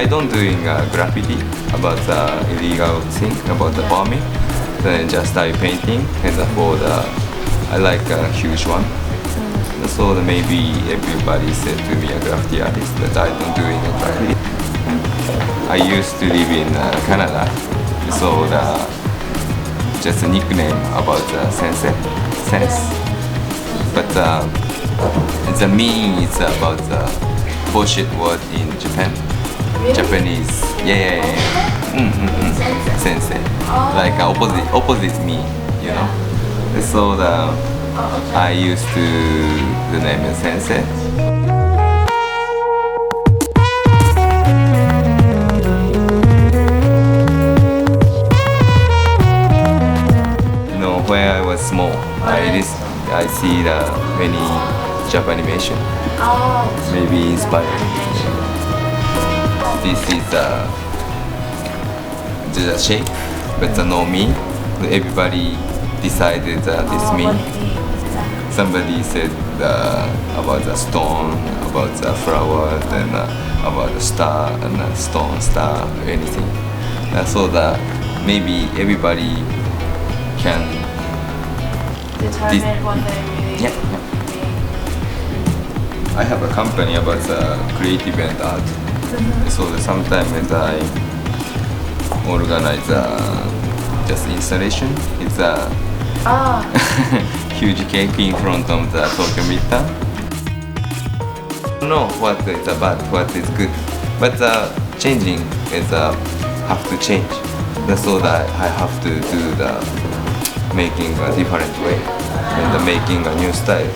I don't doing graffiti about the illegal thing about the bombing. Then just I painting and for the I like a huge one. So maybe everybody said to me a graffiti artist, but I don't doing a graffiti. I used to live in Canada, so just a nickname about SENSE. But the meaning is about the bullshit word in Japan. Really? Japanese, Sensei, like opposite me, you know. So I used to the name is Sensei. When I was small, I see many Japanese animation. Maybe inspired. This is the shape, but no me. Everybody decided this me. Somebody said about the stone, about the flower, then about the star and stone, star, anything. So that maybe everybody can determine what they really I have a company about creative and art. So sometimes when I organize just installation, it's a huge cake in front of the Tokyo Midtown. I don't know what is bad, what is good, but changing is have to change. That's all that I have to do the making a different way and making a new style.